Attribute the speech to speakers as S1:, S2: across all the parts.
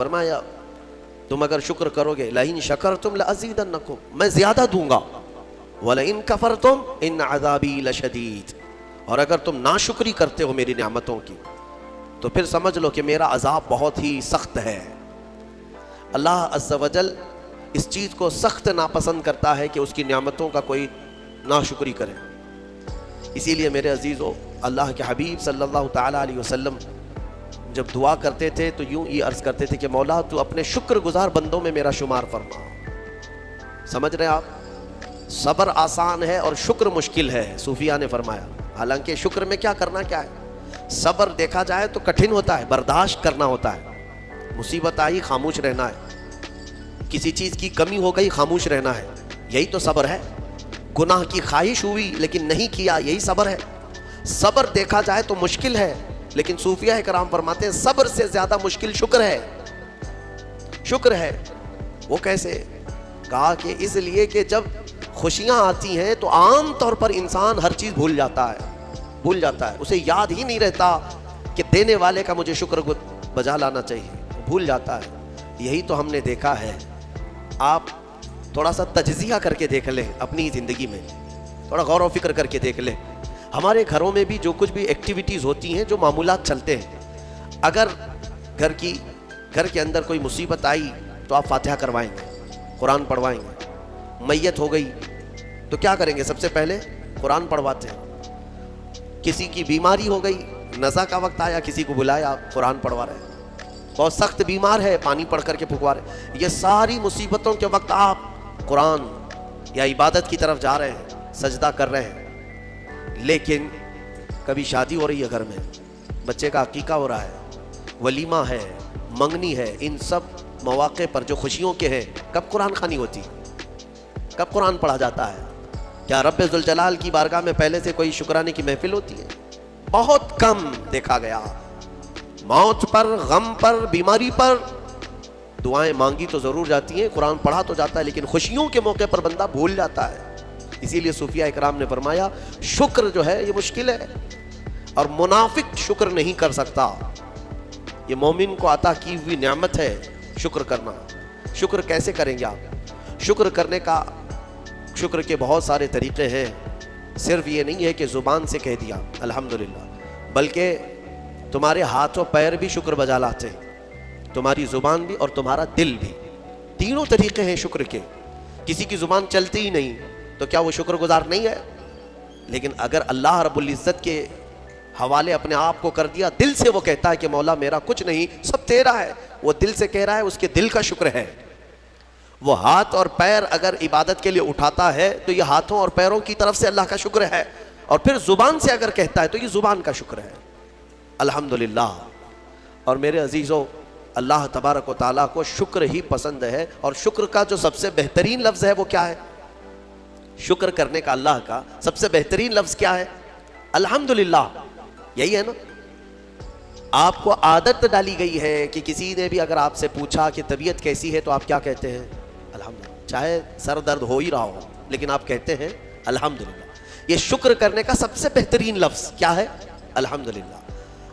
S1: فرمایا تم اگر شکر کرو گے لئن شکرتم لازیدنکم، میں زیادہ دوں گا، ولئن کفرتم ان عذابی لشدید، اور اگر تم ناشکری کرتے ہو میری نعمتوں کی تو پھر سمجھ لو کہ میرا عذاب بہت ہی سخت ہے۔ اللہ عز و جل اس چیز کو سخت ناپسند کرتا ہے کہ اس کی نعمتوں کا کوئی ناشکری کرے۔ اسی لیے میرے عزیزو، اللہ کے حبیب صلی اللہ تعالیٰ علیہ وسلم جب دعا کرتے تھے تو یوں ہی عرض کرتے تھے کہ مولا تو اپنے شکر گزار بندوں میں میرا شمار فرما۔ سمجھ رہے آپ؟ صبر آسان ہے اور شکر مشکل ہے، صوفیاء نے فرمایا۔ حالانکہ شکر میں کیا کرنا کیا ہے؟ صبر دیکھا جائے تو کٹھن ہوتا ہے، برداشت کرنا ہوتا ہے، مصیبت آئی خاموش رہنا ہے، کسی چیز کی کمی ہو گئی خاموش رہنا ہے، یہی تو صبر ہے۔ گناہ کی خواہش ہوئی لیکن نہیں کیا، یہی صبر ہے۔ صبر دیکھا جائے تو مشکل ہے، لیکن صوفیاء کرام فرماتے ہیں صبر سے زیادہ مشکل شکر ہے۔ شکر ہے وہ کیسے؟ کہا کہ اس لیے کہ جب خوشیاں آتی ہیں تو عام طور پر انسان ہر چیز بھول جاتا ہے، اسے یاد ہی نہیں رہتا کہ دینے والے کا مجھے شکر بجا لانا چاہیے، بھول جاتا ہے۔ یہی تو ہم نے دیکھا ہے۔ آپ تھوڑا سا تجزیہ کر کے دیکھ لیں اپنی زندگی میں، تھوڑا غور و فکر کر کے دیکھ لیں۔ ہمارے گھروں میں بھی جو کچھ بھی ایکٹیویٹیز ہوتی ہیں، جو معمولات چلتے ہیں، اگر گھر کے اندر کوئی مصیبت آئی تو آپ فاتحہ کروائیں گے، قرآن پڑھوائیں گے۔ میت ہو گئی تو کیا کریں گے؟ سب سے پہلے قرآن پڑھواتے ہیں۔ کسی کی بیماری ہو گئی، نزا کا وقت آیا، کسی کو بلایا، قرآن پڑھوا رہے ہیں۔ بہت سخت بیمار ہے، پانی پڑھ کر کے پھکوا رہے ہیں۔ یہ ساری مصیبتوں کے وقت آپ قرآن یا عبادت کی طرف جا رہے ہیں، سجدہ کر رہے ہیں۔ لیکن کبھی شادی ہو رہی ہے گھر میں، بچے کا عقیقہ ہو رہا ہے، ولیمہ ہے، منگنی ہے، ان سب مواقع پر جو خوشیوں کے ہیں، کب قرآن خوانی ہوتی ہے؟ کب قرآن پڑھا جاتا ہے؟ کیا رب ذوالجلال کی بارگاہ میں پہلے سے کوئی شکرانے کی محفل ہوتی ہے؟ بہت کم دیکھا گیا۔ موت پر، غم پر، بیماری پر دعائیں مانگی تو ضرور جاتی ہیں، قرآن پڑھا تو جاتا ہے، لیکن خوشیوں کے موقع پر بندہ بھول جاتا ہے۔ اسی لیے صوفیاء اکرام نے فرمایا شکر جو ہے یہ مشکل ہے، اور منافق شکر نہیں کر سکتا۔ یہ مومن کو عطا کی ہوئی نعمت ہے شکر کرنا۔ شکر کیسے کریں گے آپ؟ شکر کے بہت سارے طریقے ہیں۔ صرف یہ نہیں ہے کہ زبان سے کہہ دیا الحمدللہ، بلکہ تمہارے ہاتھ و پیر بھی شکر بجا لاتے ہیں، تمہاری زبان بھی اور تمہارا دل بھی۔ تینوں طریقے ہیں شکر کے۔ کسی کی زبان چلتی ہی نہیں تو کیا وہ شکر گزار نہیں ہے؟ لیکن اگر اللہ رب العزت کے حوالے اپنے آپ کو کر دیا، دل سے وہ کہتا ہے کہ مولا میرا کچھ نہیں، سب تیرا ہے، وہ دل سے کہہ رہا ہے، اس کے دل کا شکر ہے۔ وہ ہاتھ اور پیر اگر عبادت کے لیے اٹھاتا ہے تو یہ ہاتھوں اور پیروں کی طرف سے اللہ کا شکر ہے، اور پھر زبان سے اگر کہتا ہے تو یہ زبان کا شکر ہے، الحمدللہ۔ اور میرے عزیزو، اللہ تبارک و تعالیٰ کو شکر ہی پسند ہے، اور شکر کا جو سب سے بہترین لفظ ہے وہ کیا ہے؟ شکر کرنے کا اللہ کا سب سے بہترین لفظ کیا ہے؟ الحمدللہ، یہی ہے نا۔ آپ کو عادت ڈالی گئی ہے کہ کسی نے بھی اگر آپ سے پوچھا کہ طبیعت کیسی ہے تو آپ کیا کہتے ہیں؟ الحمدللہ۔ چاہے سر درد ہو ہی رہا ہو لیکن آپ کہتے ہیں الحمدللہ۔ یہ شکر کرنے کا سب سے بہترین لفظ کیا ہے؟ الحمدللہ۔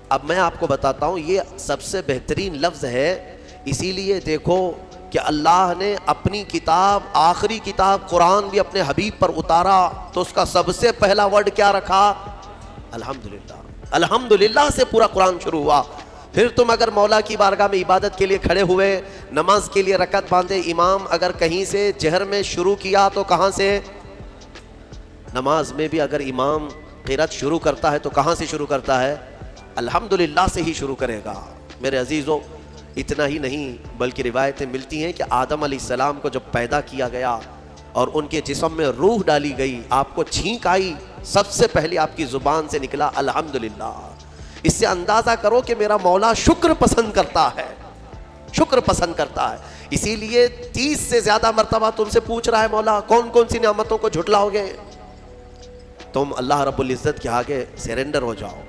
S1: اب میں آپ کو بتاتا ہوں یہ سب سے بہترین لفظ ہے، اسی لیے دیکھو کہ اللہ نے اپنی کتاب، آخری کتاب قرآن بھی اپنے حبیب پر اتارا تو اس کا سب سے پہلا ورڈ کیا رکھا؟ الحمدللہ۔ الحمدللہ سے پورا قرآن شروع ہوا۔ پھر تم اگر مولا کی بارگاہ میں عبادت کے لیے کھڑے ہوئے، نماز کے لیے رکعت باندھے، امام اگر کہیں سے جہر میں شروع کیا تو کہاں سے؟ نماز میں بھی اگر امام قرات شروع کرتا ہے تو کہاں سے شروع کرتا ہے؟ الحمدللہ سے ہی شروع کرے گا۔ میرے عزیزو، اتنا ہی نہیں بلکہ روایتیں ملتی ہیں کہ آدم علیہ السلام کو جب پیدا کیا گیا اور ان کے جسم میں روح ڈالی گئی، آپ کو چھینک آئی، سب سے پہلے آپ کی زبان سے نکلا الحمدللہ۔ اس سے اندازہ کرو کہ میرا مولا شکر پسند کرتا ہے، شکر پسند کرتا ہے۔ اسی لیے 30 سے زیادہ مرتبہ تم سے پوچھ رہا ہے مولا کون کون سی نعمتوں کو جھٹلاؤ گے؟ تم اللہ رب العزت کے آگے سرنڈر ہو جاؤ،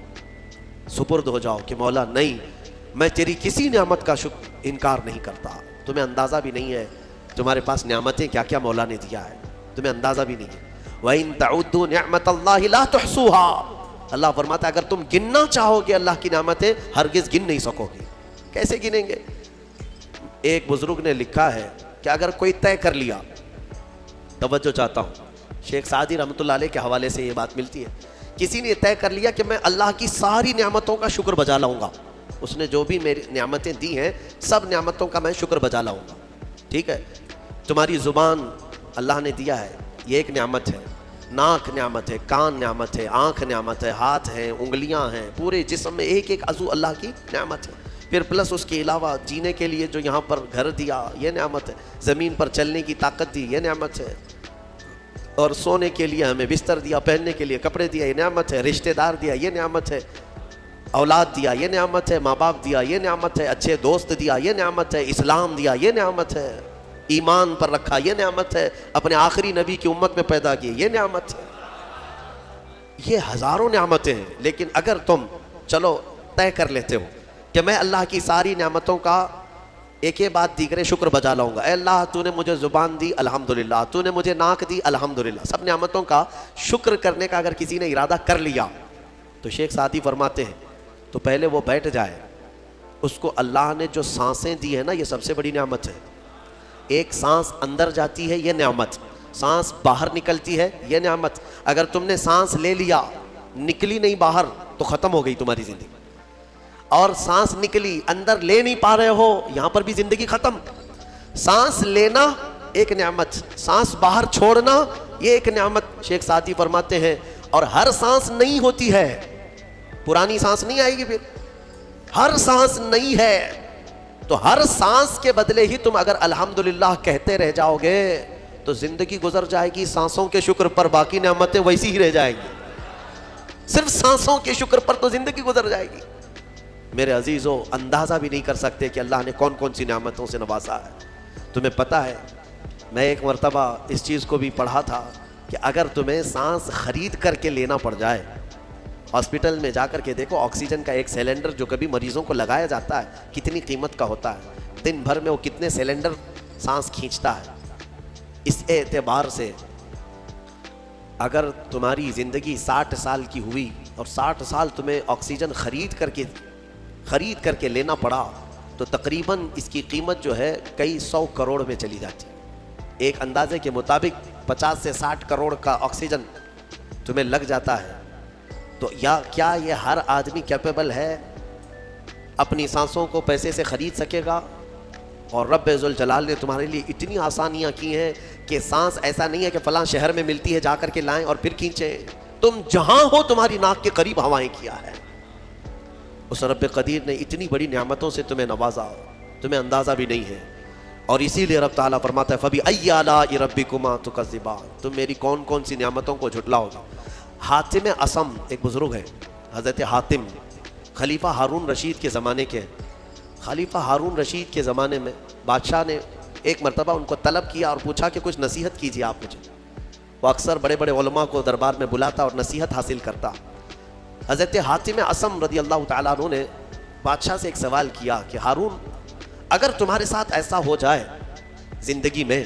S1: سپرد ہو جاؤ کہ مولا نہیں، میں تیری کسی نعمت کا انکار نہیں کرتا۔ تمہیں اندازہ بھی نہیں ہے تمہارے پاس نعمتیں کیا کیا مولا نے دیا ہے، تمہیں اندازہ بھی نہیں ہے۔ وَإِن تَعُدُّوا نِعْمَةَ اللَّهِ لَا تُحْصُوهَا۔ اللہ فرماتا ہے اگر تم گننا چاہو گے اللہ کی نعمتیں، ہرگز گن نہیں سکو گے۔ کیسے گنیں گے؟ ایک بزرگ نے لکھا ہے کہ اگر کوئی طے کر لیا، توجہ چاہتا ہوں، شیخ سعدی رحمۃ اللہ علیہ کے حوالے سے یہ بات ملتی ہے، کسی نے طے کر لیا کہ میں اللہ کی ساری نعمتوں کا شکر بجا لاؤں گا، اس نے جو بھی میری نعمتیں دی ہیں سب نعمتوں کا میں شکر بجا لاؤں گا، ٹھیک ہے، تمہاری زبان اللہ نے دیا ہے، یہ ایک نعمت ہے، ناک نعمت ہے، کان نعمت ہے، آنکھ نعمت ہے، ہاتھ ہیں، انگلیاں ہیں، پورے جسم میں ایک ایک عضو اللہ کی نعمت ہے، پھر پلس اس کے علاوہ جینے کے لیے جو یہاں پر گھر دیا یہ نعمت ہے، زمین پر چلنے کی طاقت دی یہ نعمت ہے، اور سونے کے لیے ہمیں بستر دیا، پہننے کے لیے کپڑے دیا یہ نعمت ہے، رشتہ دار دیا یہ نعمت ہے، اولاد دیا یہ نعمت ہے، ماں باپ دیا یہ نعمت ہے، اچھے دوست دیا یہ نعمت ہے، اسلام دیا یہ نعمت ہے، ایمان پر رکھا یہ نعمت ہے، اپنے آخری نبی کی امت میں پیدا کی یہ نعمت ہے، یہ ہزاروں نعمتیں ہیں، لیکن اگر تم چلو طے کر لیتے ہو کہ میں اللہ کی ساری نعمتوں کا ایک ہی بات دیگرے شکر بجا لاؤں گا، اے اللہ تو نے مجھے زبان دی الحمدللہ، تو نے مجھے ناک دی الحمدللہ، سب نعمتوں کا شکر کرنے کا اگر کسی نے ارادہ کر لیا تو شیخ سعدی فرماتے ہیں تو پہلے وہ بیٹھ جائے، اس کو اللہ نے جو سانسیں دی ہے نا یہ سب سے بڑی نعمت ہے، ایک سانس اندر جاتی ہے یہ نعمت، سانس باہر نکلتی ہے یہ نعمت، اگر تم نے سانس لے لیا نکلی نہیں باہر تو ختم ہو گئی تمہاری زندگی، اور سانس نکلی اندر لے نہیں پا رہے ہو یہاں پر بھی زندگی ختم، سانس لینا ایک نعمت، سانس باہر چھوڑنا یہ ایک نعمت، شیخ سعدی فرماتے ہیں، اور ہر سانس نہیں ہوتی ہے، پرانی سانس نہیں آئے گی، پھر ہر سانس نہیں ہے، تو ہر سانس کے بدلے ہی تم اگر الحمدللہ کہتے رہ جاؤ گے تو زندگی گزر جائے گی سانسوں کے شکر پر، باقی نعمتیں ویسی ہی رہ جائیں گی، صرف سانسوں کے شکر پر تو زندگی گزر جائے گی۔ میرے عزیزو اندازہ بھی نہیں کر سکتے کہ اللہ نے کون کون سی نعمتوں سے نوازا ہے، تمہیں پتہ ہے میں ایک مرتبہ اس چیز کو بھی پڑھا تھا کہ اگر تمہیں سانس خرید کر کے لینا پڑ جائے، ہاسپٹل میں جا کر کے دیکھو آکسیجن کا ایک سلنڈر جو کبھی مریضوں کو لگایا جاتا ہے کتنی قیمت کا ہوتا ہے، دن بھر میں وہ کتنے سلنڈر سانس کھینچتا ہے، اس اعتبار سے اگر تمہاری زندگی 60 سال کی ہوئی اور 60 سال تمہیں آکسیجن خرید کر کے لینا پڑا تو تقریباً اس کی قیمت جو ہے کئی 100 کروڑ میں چلی جاتی ہے، ایک اندازے کے مطابق 50 سے 60 کروڑ کا آکسیجن تمہیں لگ جاتا ہے، تو کیا یہ ہر آدمی کیپیبل ہے اپنی سانسوں کو پیسے سے خرید سکے گا؟ اور رب ذوالجلال نے تمہارے لیے اتنی آسانیاں کی ہیں کہ سانس ایسا نہیں ہے کہ فلاں شہر میں ملتی ہے جا کر کے لائیں اور پھر کھینچیں، تم جہاں ہو تمہاری ناک کے قریب ہوائیں کیا ہے، اس رب قدیر نے اتنی بڑی نعمتوں سے تمہیں نوازا تمہیں اندازہ بھی نہیں ہے، اور اسی لیے رب تعالیٰ فرماتا ہے فَبِأَيِّ آلَاءِ رَبِّكُمَا تُكَذِّبَانِ، تم میری کون کون سی نعمتوں کو جھٹلاؤ گے۔ حاتم اصم ایک بزرگ ہے، حضرت حاتم خلیفہ ہارون رشید کے زمانے کے، خلیفہ ہارون رشید کے زمانے میں بادشاہ نے ایک مرتبہ ان کو طلب کیا اور پوچھا کہ کچھ نصیحت کیجیے آپ مجھے، وہ اکثر بڑے بڑے علماء کو دربار میں بلاتا اور نصیحت حاصل کرتا، حضرت حاتم اصم رضی اللہ تعالیٰ عنہ نے بادشاہ سے ایک سوال کیا کہ ہارون اگر تمہارے ساتھ ایسا ہو جائے زندگی میں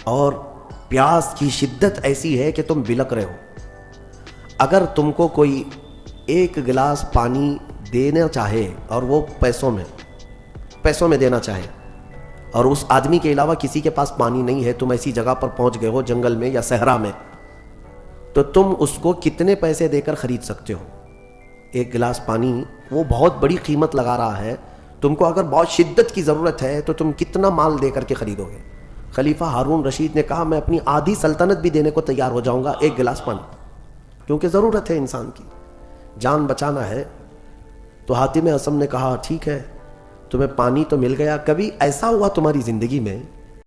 S1: اور پیاس کی شدت ایسی ہے کہ تم بلک رہے ہو، اگر تم کو کوئی ایک گلاس پانی دینا چاہے اور وہ پیسوں میں دینا چاہے اور اس آدمی کے علاوہ کسی کے پاس پانی نہیں ہے، تم ایسی جگہ پر پہنچ گئے ہو جنگل میں یا صحرا میں، تو تم اس کو کتنے پیسے دے کر خرید سکتے ہو؟ ایک گلاس پانی وہ بہت بڑی قیمت لگا رہا ہے، تم کو اگر بہت شدت کی ضرورت ہے تو تم کتنا مال دے کر کے خریدو گے؟ خلیفہ ہارون رشید نے کہا میں اپنی آدھی سلطنت بھی دینے کو تیار ہو جاؤں گا ایک گلاس پانی، کیونکہ ضرورت ہے انسان کی، جان بچانا ہے۔ تو حاتم اصم نے کہا ٹھیک ہے تمہیں پانی تو مل گیا، کبھی ایسا ہوا تمہاری زندگی میں